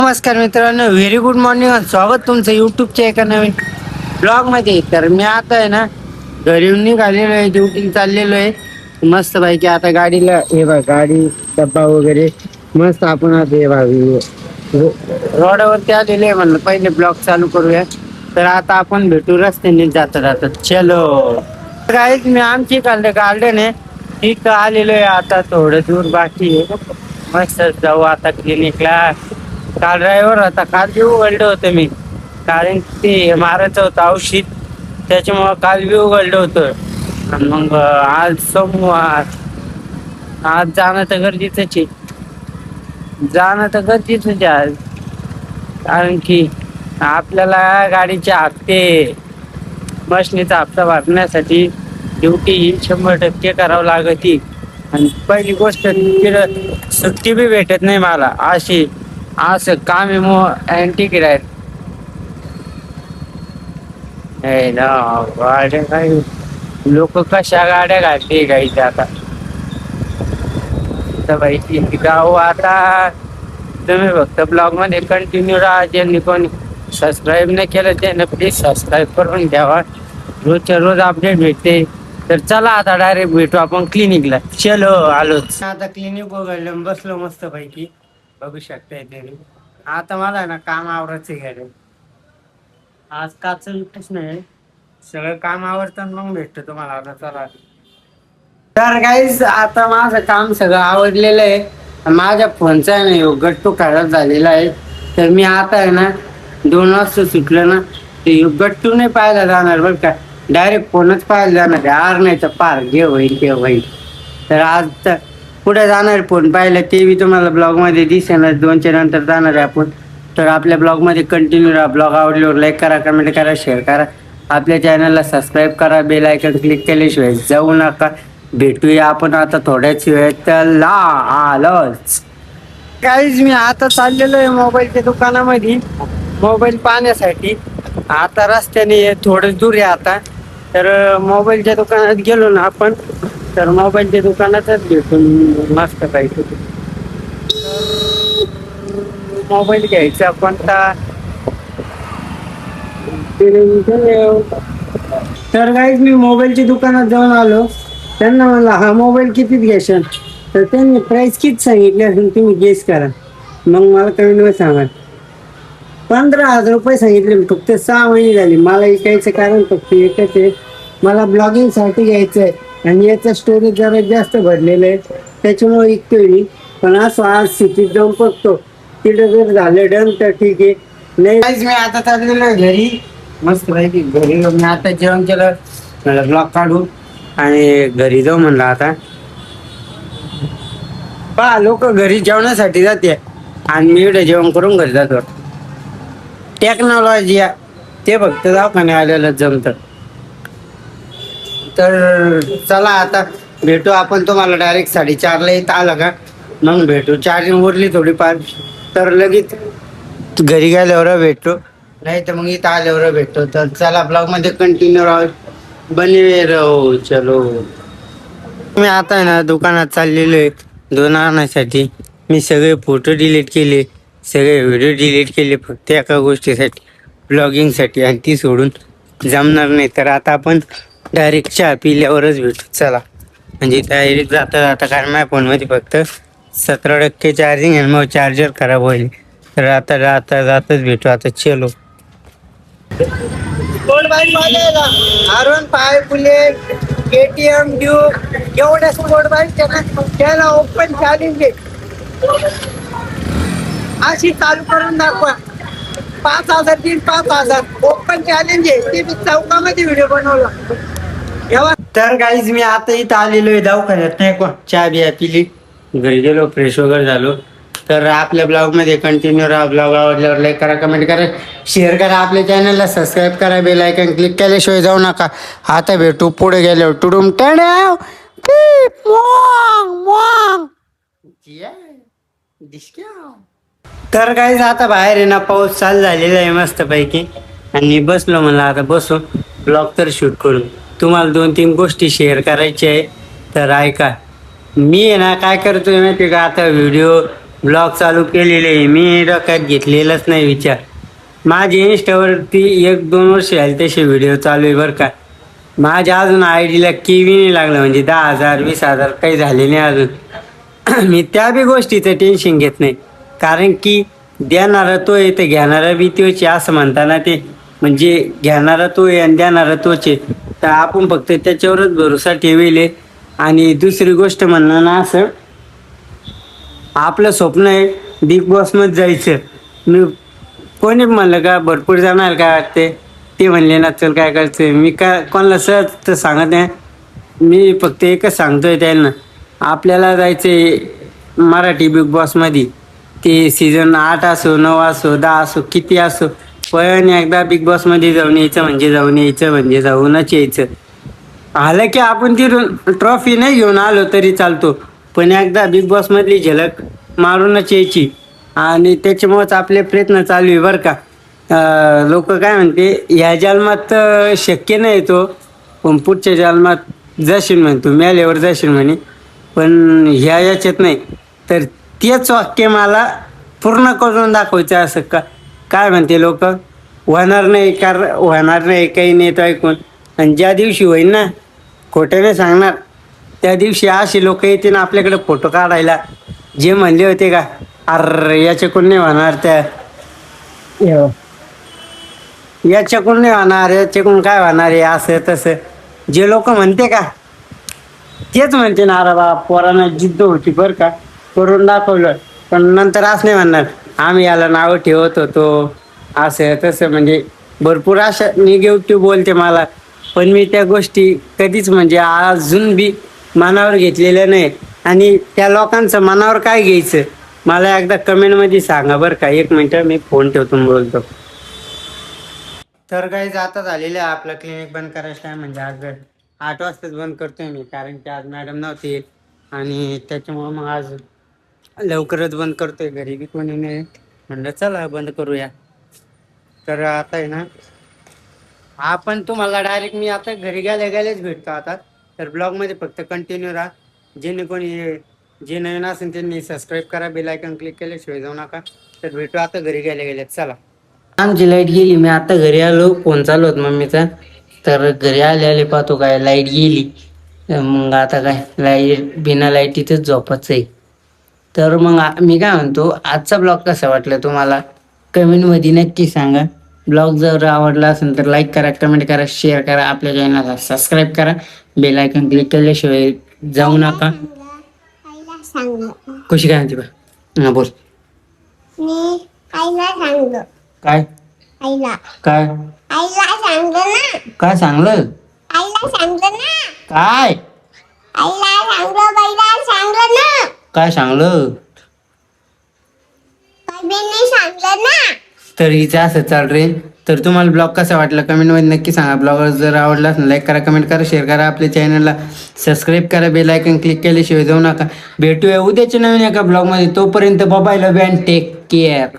नमस्कार मित्रांनो, very good morning आणि स्वागत तुमचं युट्यूबच्या एका नवीन ब्लॉग मध्ये. तर मी आता आहे ना घरी निघालेलो आहे, ड्युटी चाललेलो आहे मस्त पैकी. आता गाडीला हे बघ, गाडी डब्बा वगैरे मस्त आपण आता हे बघ रोडावरती आलेले आहे. म्हणलं पहिले ब्लॉग चालू करूया. तर आता आपण भेटू रस्त्याने जाता जाता. चलो गाईज, मी आमची गार्डन आहे ठीक आलेलो आहे. आता थोडं दूर बाकी आहे, मस्त जाऊ आता क्लिनिकला. काल ड्रायव्हर होता, काल बी उघडलं होतं मी, कारण ते मारायचं होतं औषध, त्याच्यामुळं काल बी उघडलं होतं. आणि मग आज सोमवार, आज जाणं तर गरजेचंच आहे, जाणं तर गरजेचंच आहे आज. कारण की आपल्याला गाडीचे हप्ते, मशनीचा हप्ता भरण्यासाठी ड्युटी ही 100% करावं लागते. आणि पहिली गोष्ट तिकडं सुट्टी बी भेटत नाही मला, अशी असं काम आहे. मग अँटिक राहत गाड्या, काही लोक कशा गाड्या घालते गाईच्या. आता तर बाई गाव आता तुम्ही फक्त ब्लॉग मध्ये कंटिन्यू राहा. ज्यांनी कोणी सबस्क्राईब नाही केलं त्यानं प्लीज सबस्क्राईब करून द्यावा, रोजच्या रोज अपडेट भेटते. तर चला आता डायरेक्ट भेटू आपण क्लिनिकला. चलो आलोच. आता क्लिनिक उघडलं, बसलो मस्त पैकी, बघू शकताय तुम्ही. आता मला ना काम आवरायचं घ्यायला, आज काच लुटच नाही, सगळं काम आवरतं मग भेटतो तुम्हाला. आता चला. तर गाईज, आता माझं काम सगळं आवडलेलं आहे. माझ्या फोनचा आहे ना गट्टू खराब झालेला आहे. तर मी आता आहे ना 2 वाजता सुटलं ना ते गट्टू नाही पाहायला जाणार बरं का, डायरेक्ट फोनच पाहायला जाणार. आर नाही तर पार घे होईल ते होईल. तर आज तर पुढे जाणार फोन पाहिलं, ते बी तुम्हाला ब्लॉग मध्ये दिसेल. 2च्या नंतर जाणार आहे आपण. तर आपल्या ब्लॉग मध्ये कंटिन्यू राहा. ब्लॉग आवडल्यावर लाईक करा, कमेंट करा, शेअर करा, आपल्या चॅनलला सबस्क्राईब करा, बेल आयकॉन क्लिक केल्याशिवाय जाऊ नका. भेटूया आपण आता थोड्याच वेळात. आलोच काहीच. मी आता चाललेलो आहे मोबाईलच्या दुकानामध्ये मोबाईल पाहण्यासाठी. आता रस्त्याने थोडं दूर आहे आता. तर मोबाईलच्या दुकानात गेलो ना आपण, तर मोबाईलच्या दुकानातच भेटून मस्त पाहिजे. मोबाईल घ्यायचा कोणता. तर काहीच मी मोबाईलच्या दुकानात जाऊन आलो. त्यांना म्हणला हा मोबाईल कितीत घ्यायचा, तर त्यांनी प्राइस किती सांगितली असेल तुम्ही गेस करा. मग मला कमेंटमध्ये सांगा. 15,000 रुपये सांगितले. फक्त 6 महिने झाले. मला विकायचं कारण फक्त एकच आहे, मला ब्लॉगिंगसाठी घ्यायचं आहे आणि याचं स्टोरेज जरा जास्त भरलेलं आहे, त्याच्यामुळे विकतोय मी. पण असं आज सिटीत जाऊन बघतो, तिथं जर झालं डन तर ठीक आहे. नाही मी आता चाललेलो आहे घरी मस्त पाहिजे. घरी मी आता जेवण केलं, मला ब्लॉग काढू आणि घरी जाऊ म्हणलं. आता पहा लोक घरी जेवणासाठी जाते आणि मी इकडे जेवण करून घरी जातो. टेक्नॉलॉजी ते फक्त दवाखान्यात आलेलं जमतं. तर चला आता भेटू आपण. तुम्हाला डायरेक्ट 4:30ला इथं आलं का मग भेटू. चार्जिंग उरली थोडीफार तर लगेच घरी गेल्यावर भेटतो, नाही तर मग इथं आल्यावर भेटतो. तर चला ब्लॉग मध्ये कंटिन्यू राहू, बने राहू. चलो. मी आता आहे ना दुकानात चाललेलो आहे दोन आणण्यासाठी. मी सगळे फोटो डिलीट केले, सगळे व्हिडिओ डिलीट केले फक्त एका गोष्टीसाठी, ब्लॉगिंगसाठी. आणि ती सोडून जमणार नाही. तर आता आपण डायरेक्ट चहा पिल्यावरच भेटू. चला. म्हणजे डायरेक्ट जाता जाता, कारण माझ्या फोनमध्ये फक्त 17% चार्जिंग आहे, मग चार्जर खराब होईल. तर आता जाता जाताच भेटू. आता चलो. R15 बुलेट, KTM ड्यूक, एवढ्या स्पोर्ट बाईक त्याला ओपन चॅलेंज आहे. अशी चालू करून दाखवा. 5,000 5,000 ओपन चॅलेंज आहे. ते मी चौकामध्ये व्हिडिओ बनवला. तर गाईज मी आता इथं आलेलो आहे दवाखान्यात, नाही कोण चहा बिया पिली, घरी गेलो, फ्रेश वगैरे झालो. तर आपल्या ब्लॉग मध्ये कंटिन्यू राहा. ब्लॉग आवडल्यावर लाईक करा, कमेंट करा, शेअर करा, आपल्या चॅनलला सबस्क्राईब करा, बेल आयकॉन क्लिक केल्याशिवाय जाऊ नका. आता भेटू पुढे गेल्यावर. टुडुम टॅड्याव तर काहीच आता बाहेर आहे ना पाऊस चालू झालेला आहे मस्त पैकी. आणि बसलो मला आता बसू ब्लॉग तर शूट करून. तुम्हाला 2-3 गोष्टी शेअर करायच्या आहे तर ऐका. मी आहे ना काय करतोय माहिती का, आता व्हिडिओ ब्लॉग चालू केलेले आहे. मी डोक्यात घेतलेलाच नाही विचार. माझे इंस्टावरती 1-2 वर्ष झाले तसे व्हिडिओ चालू आहे बरं का. माझ्या अजून आय डीला केवी नाही लागलं, म्हणजे 10,000 20,000 काही झाले नाही अजून. मी त्या बी गोष्टीचं टेन्शन घेत नाही, कारण की देणारा तो आहे तर घेणारा बी तोच आहे असं म्हणताना ते, म्हणजे घेणारा तो आहे आणि देणारा तोच आहे. तर आपण फक्त त्याच्यावरच भरोसा ठेवले. आणि दुसरी गोष्ट म्हणणं ना, असं आपलं स्वप्न आहे बिग बॉसमध्ये जायचं. मी कोणी म्हणलं का भरपूर जाणार काय वाटते, ते म्हणले ना चल काय करायचं. मी काय कोणाला सहज तर सांगत नाही, मी फक्त एकच सांगतोय त्यांना, आपल्याला जायचंय मराठी बिग बॉसमध्ये. ते सीझन 8 असो 9 असो 10 असो किती असो, पण एकदा बिग बॉसमध्ये जाऊन यायचं म्हणजे जाऊन यायचं, म्हणजे जाऊनच यायचं. आलं की आपण ती ट्रॉफी नाही घेऊन आलो तरी चालतो, पण एकदा बिग बॉसमधली झलक मारूनच यायची. आणि त्याच्यामुळेच आपले प्रयत्न चालू आहे बरं का. लोक काय म्हणते, ह्या जन्मात तर शक्य नाही तो, पण पुढच्या जन्मात जाशील म्हणे, तू मेल्यावर जाशील म्हणे, पण ह्या याच्यात नाही. तर तेच वाक्य मला पूर्ण करून दाखवायचं. असं काय म्हणते लोक, होणार नाही होणार नाही काही नाही तो ऐकून. आणि ज्या दिवशी होईल ना, खोटं नाही सांगणार, त्या दिवशी असे लोक येतील आपल्याकडे फोटो काढायला, जे म्हणले होते का अरे याच्याकडून नाही होणार, त्या याच्याकडून नाही होणार, याच्याकडून काय होणार आहे असं तसं, जे लोक म्हणते का तेच म्हणते ना. अरे बा पोरांना जिद्द होती बरं का, करून दाखवलं. पण नंतर असं नाही म्हणणार आम्ही याला नावं ठेवत होतो असं तसं, म्हणजे भरपूर अशा निगेटिव्ह बोलते मला. पण मी त्या गोष्टी कधीच म्हणजे अजून बी मनावर घेतलेल्या नाही. आणि त्या लोकांचं मनावर काय घ्यायचं, मला एकदा कमेंटमध्ये सांगा बरं का. 1 मिनिट मी फोन ठेवतो बोलतो. तर काही आता झालेलं आहे आपलं क्लिनिक बंद करायचं आहे, म्हणजे आज 8 वाजताच बंद करतोय मी, कारण की आज मॅडम नव्हती आणि त्याच्यामुळं मग आज लवकरच बंद करतोय. घरी बी कोणी नाही, म्हणलं चला बंद करूया. तर आता आहे ना, आपण तुम्हाला डायरेक्ट मी आता घरी गेल्याच भेटतो आता. तर ब्लॉगमध्ये फक्त कंटिन्यू राहा. जेणे कोणी जे नवीन असेल त्यांनी सबस्क्राईब करा, बेल आयकॉन क्लिक केल्याशिवाय जाऊ नका. तर भेटू आता घरी गेल्या चला. आमची लाईट गेली, मी आता घरी आलो, फोन चालू होत मम्मीचा. तर घरी आले पाहतो काय लाईट गेली. मग आता काय लाईट बिना लाईटीतच झोपायचं आहे. तर मग मी काय म्हणतो, आजचा ब्लॉग कसा वाटला तुम्हाला कमेंटमध्ये नक्की सांगा. ब्लॉग जर आवडला असेल तर लाईक करा, कमेंट करा, शेअर करा, आपल्या चॅनलला सबस्क्राईब करा, बेल आयकॉन क्लिक केल्याशिवाय जाऊ नका. कशी काय म्हणते बा, हा बोल. मी आईला सांगलो. काय आईला काय आईला सांगलो ना. काय सांगलं, आईला सांगलो ना. काय आईला सांगलो, बाईला सांगलो ना. काय सांगलं, बाईने सांगलं ना. तर हिचं असं चाल रे. तर तुम्हाला ब्लॉग कसा वाटला कमेंटमध्ये नक्की सांगा. ब्लॉग जर आवडला असेल लाईक करा, कमेंट करा, शेअर करा, आपल्या चॅनलला सबस्क्राईब करा, बेल आयकॉन क्लिक केल्याशिवाय जाऊ नका. भेटूया उद्याच्या नवीन एका ब्लॉगमध्ये. तोपर्यंत bye, love you and take care.